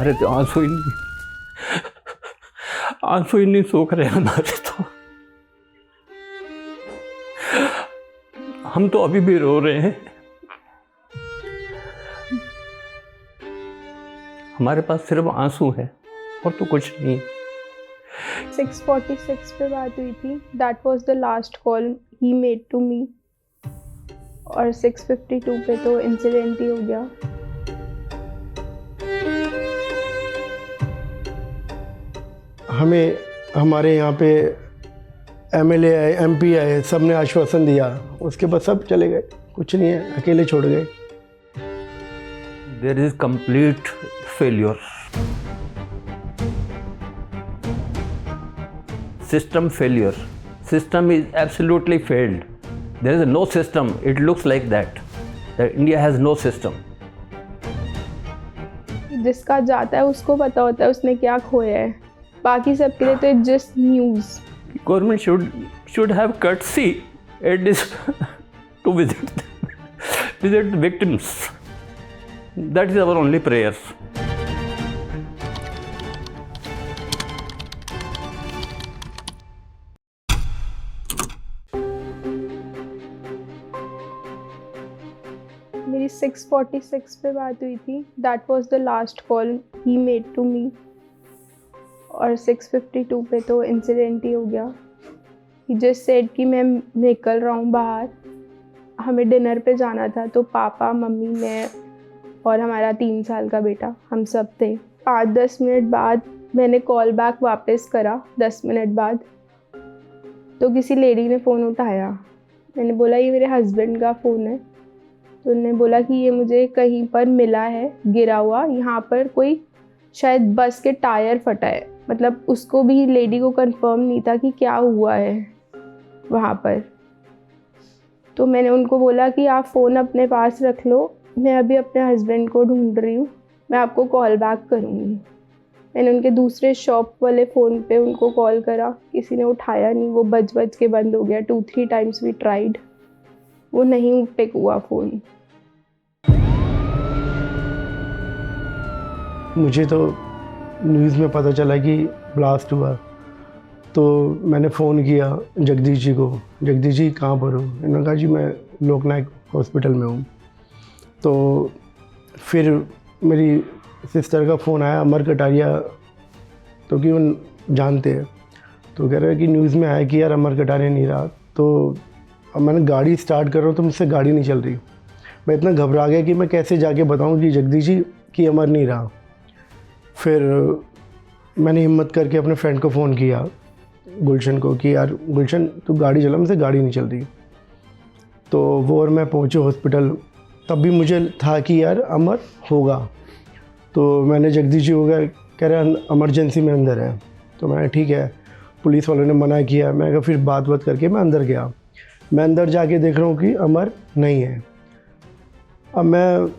हमारे तो आंसू ही नहीं सूख रहे हमारे तो। हम तो अभी भी रो रहे हैं। हमारे पास सिर्फ आंसू है और तो कुछ नहीं। 6:46 पे बात हुई थी। That was the last call he made to me. और 6:52 पे तो इंसिडेंट ही हो गया। हमें हमारे यहाँ पे एमएलए आए, एमपी आए, सब ने आश्वासन दिया, उसके बाद सब चले गए, कुछ नहीं है, अकेले छोड़ गए। There is complete failure. System failure. System is absolutely failed. There is no system. It looks like that. That India has no system. जिसका जाता है उसको पता होता है उसने क्या खोया है। बाकी सबके लिए तो it's just news. Government should have courtesy at this to visit victims. That is our only prayers. मेरी 6:46 पे बात हुई थी। That was the last call he made to me. और 6:52 पे तो इंसिडेंट ही हो गया। ही जस्ट सेड कि मैं निकल रहा हूँ बाहर, हमें डिनर पे जाना था। तो पापा, मम्मी, मैं और हमारा 3 साल का बेटा, हम सब थे। 5-10 मिनट बाद मैंने कॉल बैक वापस करा। 10 मिनट बाद तो किसी लेडी ने फ़ोन उठाया। मैंने बोला ये मेरे हस्बैंड का फ़ोन है। तो उन्होंने बोला कि ये मुझे कहीं पर मिला है गिरा हुआ, यहाँ पर कोई शायद बस के टायर फटा है। मतलब उसको भी, लेडी को कंफर्म नहीं था कि क्या हुआ है वहाँ पर। तो मैंने उनको बोला कि आप फ़ोन अपने पास रख लो, मैं अभी अपने हस्बैंड को ढूंढ रही हूँ, मैं आपको कॉल बैक करूँगी। मैंने उनके दूसरे शॉप वाले फ़ोन पे उनको कॉल करा, किसी ने उठाया नहीं, वो बज के बंद हो गया। 2-3 टाइम्स वी ट्राइड, वो नहीं पिक हुआ फ़ोन। मुझे तो न्यूज़ में पता चला कि ब्लास्ट हुआ, तो मैंने फ़ोन किया जगदीश जी को। जगदीश जी कहाँ पर हो? इन्होंने कहा जी मैं लोकनायक हॉस्पिटल में हूँ। तो फिर मेरी सिस्टर का फ़ोन आया, अमर कटारिया, तो कि वो जानते हैं, तो कह रहे हैं कि न्यूज़ में आया कि यार अमर कटारिया नहीं रहा। तो अब मैंने गाड़ी स्टार्ट कर रहा हूँ तो मुझसे गाड़ी नहीं चल रही। मैं इतना घबरा गया कि मैं कैसे जाके बताऊँ कि जगदीश जी कि अमर नहीं रहा। फिर मैंने हिम्मत करके अपने फ्रेंड को फ़ोन किया, गुलशन को, कि यार गुलशन तू गाड़ी चला, मुझसे गाड़ी नहीं चल रही। तो वो और मैं पहुँचे हॉस्पिटल। तब भी मुझे था कि यार अमर होगा। तो मैंने जगदीश जी को कह रहे इमरजेंसी में अंदर है। तो मैंने ठीक है, पुलिस वालों ने मना किया। मैं कहा फिर बात करके मैं अंदर गया। मैं अंदर जाके देख रहा हूँ कि अमर नहीं है। अब मैं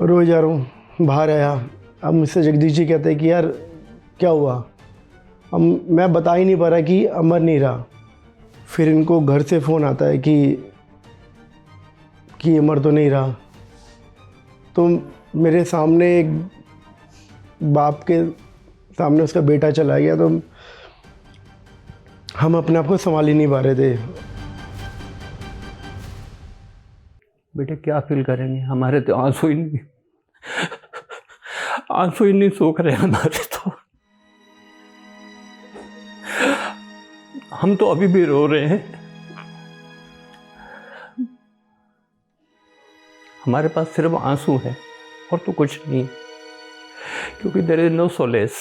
रोए जा रहा हूँ, बाहर आया। अब मुझसे जगदीश जी कहते हैं कि यार क्या हुआ? अब मैं बता ही नहीं पा रहा कि अमर नहीं रहा। फिर इनको घर से फ़ोन आता है कि अमर तो नहीं रहा। तो मेरे सामने एक बाप के सामने उसका बेटा चला गया, तो हम अपने आप को संभाल ही नहीं पा रहे थे। बेटे क्या फील करेंगे? हमारे तो आंसू ही नहीं सूख रहे हमारे तो। हम तो अभी भी रो रहे हैं। हमारे पास सिर्फ आंसू है और तो कुछ नहीं, क्योंकि there is no solace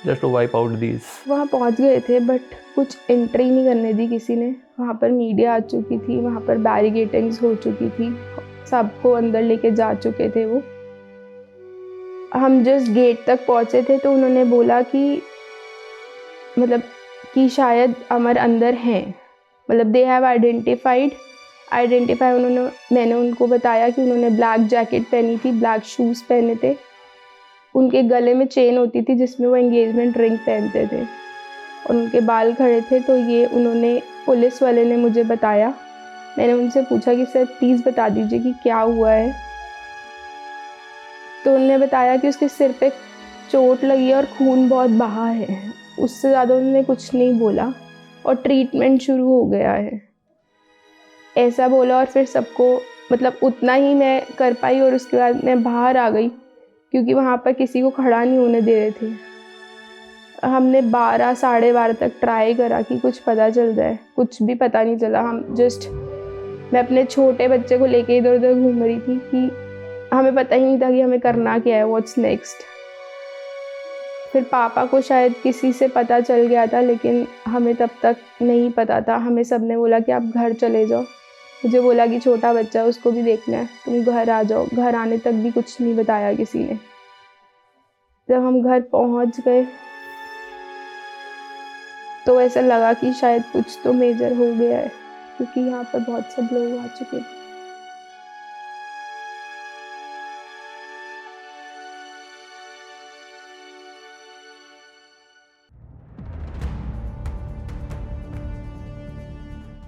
just to wipe out these. वहाँ पहुँच गए थे बट कुछ एंट्री नहीं करने दी किसी ने। वहाँ पर मीडिया आ चुकी थी, वहाँ पर बैरिकेडिंग्स हो चुकी थी, सबको अंदर लेके जा चुके थे वो। हम जस्ट गेट तक पहुँचे थे तो उन्होंने बोला कि मतलब कि शायद अमर अंदर हैं। मतलब दे हैव आइडेंटिफाई उन्होंने, मैंने उनको बताया कि उन्होंने ब्लैक जैकेट पहनी थी, ब्लैक शूज़ पहने थे, उनके गले में चेन होती थी जिसमें वो एंगेजमेंट रिंग पहनते थे, और उनके बाल खड़े थे। तो ये उन्होंने, पुलिस वाले ने मुझे बताया। मैंने उनसे पूछा कि सर प्लीज़ बता दीजिए कि क्या हुआ है। तो उन्होंने बताया कि उसके सिर पे चोट लगी है और खून बहुत बहा है। उससे ज़्यादा उन्होंने कुछ नहीं बोला और ट्रीटमेंट शुरू हो गया है, ऐसा बोला। और फिर सबको मतलब उतना ही मैं कर पाई और उसके बाद मैं बाहर आ गई क्योंकि वहाँ पर किसी को खड़ा नहीं होने दे रहे थे। हमने 12 साढ़े 12 तक ट्राई करा कि कुछ पता चल जाए, कुछ भी पता नहीं चला। मैं अपने छोटे बच्चे को लेके इधर उधर घूम रही थी कि हमें पता ही नहीं था कि हमें करना क्या है, व्हाट्स नेक्स्ट। फिर पापा को शायद किसी से पता चल गया था, लेकिन हमें तब तक नहीं पता था। हमें सबने बोला कि आप घर चले जाओ। मुझे बोला कि छोटा बच्चा है, उसको भी देखना है, तुम घर आ जाओ। घर आने तक भी कुछ नहीं बताया किसी ने। जब हम घर पहुंच गए तो ऐसा लगा कि शायद कुछ तो मेजर हो गया है, क्योंकि यहाँ पर बहुत सब लोग आ चुके थे।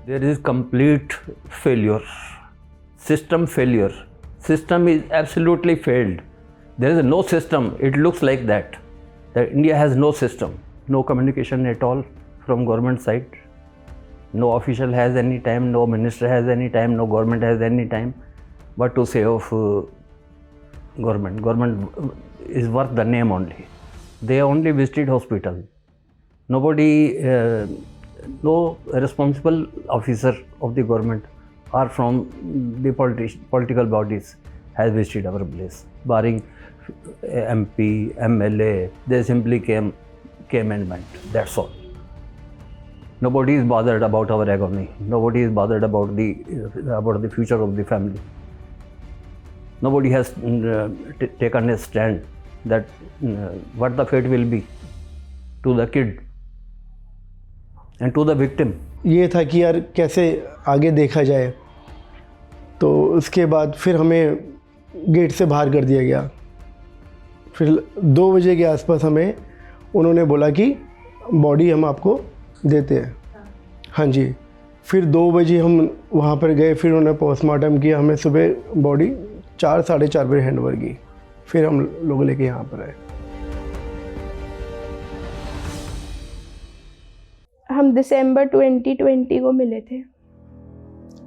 There is complete failure, system failure. System is absolutely failed. There is no system. It looks like that. That India has no system, no communication at all from government side. No official has any time, no minister has any time, no government has any time. What to say of government? Government is worth the name only. They only visited hospital. Nobody, no responsible officer of the government or from the political bodies has visited our place. Barring MP, MLA, they simply came and went. That's all. Nobody is bothered about our agony. Nobody is bothered about the future of the family. Nobody has taken a stand that what the fate will be to the kid and to the victim. ये था कि यार कैसे आगे देखा जाए। तो उसके बाद फिर हमें गेट से बाहर कर दिया गया। फिर 2 बजे के आसपास हमें उन्होंने बोला कि बॉडी हम आपको देते हैं। हाँ जी। फिर 2 बजे हम वहाँ पर गए, फिर उन्होंने पोस्टमार्टम किया। हमें सुबह बॉडी 4 साढ़े 4 बजे हैंडओवर की। फिर हम लोग लेके यहाँ पर आए। हम दिसंबर 2020 को मिले थे।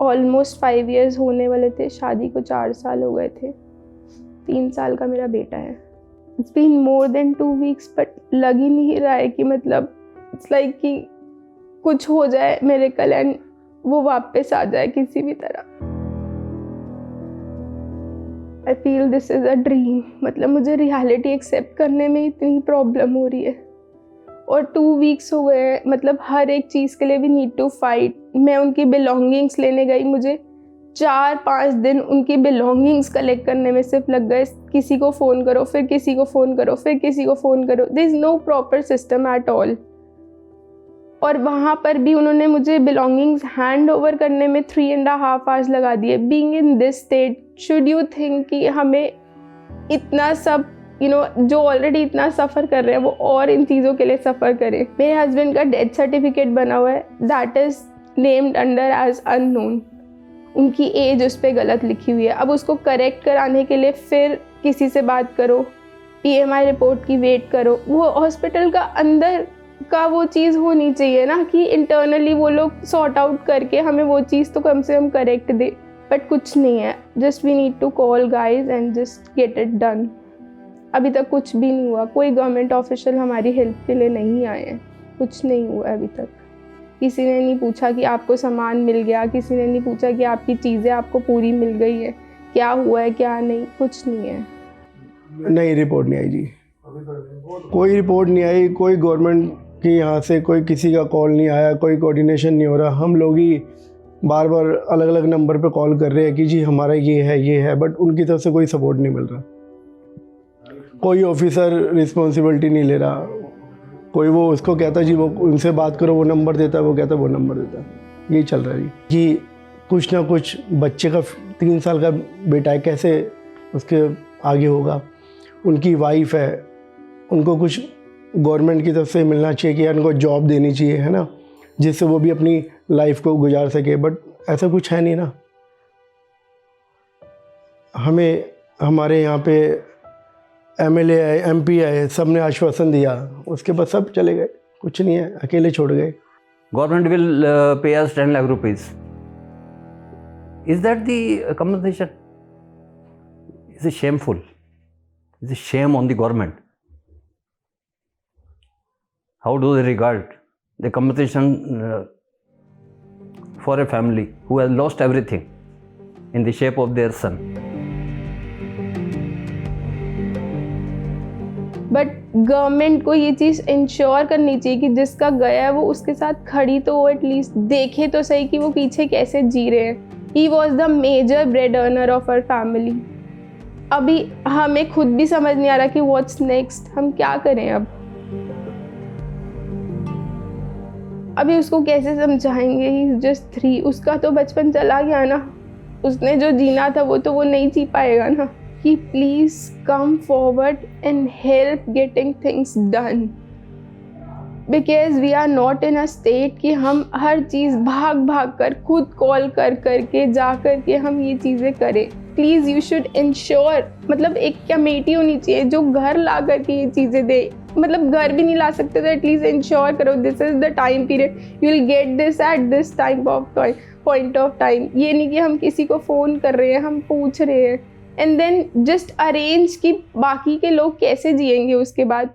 ऑलमोस्ट 5 इयर्स होने वाले थे। शादी को 4 साल हो गए थे। 3 साल का मेरा बेटा है। It's been more than 2 weeks, but लग ही नहीं रहा है कि मतलब इट्स लाइक कि कुछ हो जाए मेरे कल एंड वो वापस आ जाए किसी भी तरह। I feel this is a dream. मतलब मुझे रियलिटी एक्सेप्ट करने में इतनी प्रॉब्लम हो रही है। और 2 वीक्स हो गए हैं। मतलब हर एक चीज़ के लिए वी नीड टू फाइट। मैं उनकी बिलोंगिंग्स लेने गई, मुझे 4-5 दिन उनकी बिलोंगिंग्स कलेक्ट करने में सिर्फ लग गए। किसी को फ़ोन करो, फिर किसी को फ़ोन करो, फिर किसी को फ़ोन करो। There is no proper system at all. और वहाँ पर भी उन्होंने मुझे बिलोंगिंग्स हैंड ओवर करने में 3.5 आवर्स लगा दिए। Being in this state, should you think कि हमें इतना सब जो ऑलरेडी इतना सफ़र कर रहे हैं वो और इन चीज़ों के लिए सफ़र करें। मेरे हस्बैंड का डेथ सर्टिफिकेट बना हुआ है, that is named under as unknown. उनकी एज उस पर गलत लिखी हुई है। अब उसको करेक्ट कराने के लिए फिर किसी से बात करो, PMI रिपोर्ट की वेट करो। वो हॉस्पिटल का अंदर का वो चीज़ होनी चाहिए ना कि इंटरनली वो लोग सॉर्ट आउट करके हमें वो चीज़ तो कम से कम करेक्ट दे, बट कुछ नहीं है। Just we need to call guys and just get it done. अभी तक कुछ भी नहीं हुआ। कोई गवर्नमेंट ऑफिशियल हमारी हेल्प के लिए नहीं आए हैं। कुछ नहीं हुआ अभी तक। किसी ने नहीं पूछा कि आपको सामान मिल गया, किसी ने नहीं पूछा कि आपकी चीज़ें आपको पूरी मिल गई है, क्या हुआ है क्या नहीं, कुछ नहीं है। नहीं, रिपोर्ट नहीं आई जी। कोई रिपोर्ट नहीं आई। कोई गवर्नमेंट की यहाँ से कोई किसी का कॉल नहीं आया, कोई कोऑर्डिनेशन नहीं हो रहा। हम लोग ही बार बार अलग अलग नंबर पे कॉल कर रहे हैं कि जी हमारा ये है, बट उनकी तरफ से कोई सपोर्ट नहीं मिल रहा। कोई ऑफिसर रिस्पॉन्सिबिलिटी नहीं ले रहा। कोई वो उसको कहता जी वो उनसे बात करो, वो नंबर देता है, वो कहता वो नंबर देता है। यही चल रहा है कि कुछ ना कुछ बच्चे का 3 साल का बेटा है, कैसे उसके आगे होगा। उनकी वाइफ है, उनको कुछ गवर्नमेंट की तरफ से मिलना चाहिए कि उनको जॉब देनी चाहिए, है ना, जिससे वो भी अपनी लाइफ को गुजार सके, बट ऐसा कुछ है नहीं ना। हमें हमारे यहाँ पे MLA आए, MP आए, सब ने आश्वासन दिया, उसके बाद सब चले गए, कुछ नहीं है, अकेले छोड़ गए। Government will pay us 10 lakh rupees. Is that the compensation? It's shameful. It's a shame on the government. How do they regard the compensation for a family who has lost everything in the shape of their son? But government को ये चीज़ ensure करनी चाहिए कि जिसका गया है वो उसके साथ खड़ी तो हो, एटलीस्ट देखे तो सही कि वो पीछे कैसे जी रहे हैं। He was the major bread earner of our family. अभी हमें खुद भी समझ नहीं आ रहा कि व्हाट्स नेक्स्ट, हम क्या करें अब। अभी उसको कैसे समझाएंगे, ही इज जस्ट 3, उसका तो बचपन चला गया ना, उसने जो जीना था वो नहीं जी पाएगा ना। कि please come forward and help getting things done, because we are not in a state कि हम हर चीज़ भाग कर खुद कॉल करके जा कर के हम ये चीज़ें करें। प्लीज़ यू शुड इंश्योर, मतलब एक कमेटी होनी चाहिए जो घर ला करके ये चीज़ें दे। मतलब घर भी नहीं ला सकते तो एटलीस्ट इंश्योर करो this is the time period, you will get this at this time of point of time. ये नहीं कि हम किसी को फ़ोन कर रहे हैं, हम पूछ रहे हैं एंड देन जस्ट अरेंज कि बाकी के लोग कैसे जिएंगे उसके बाद।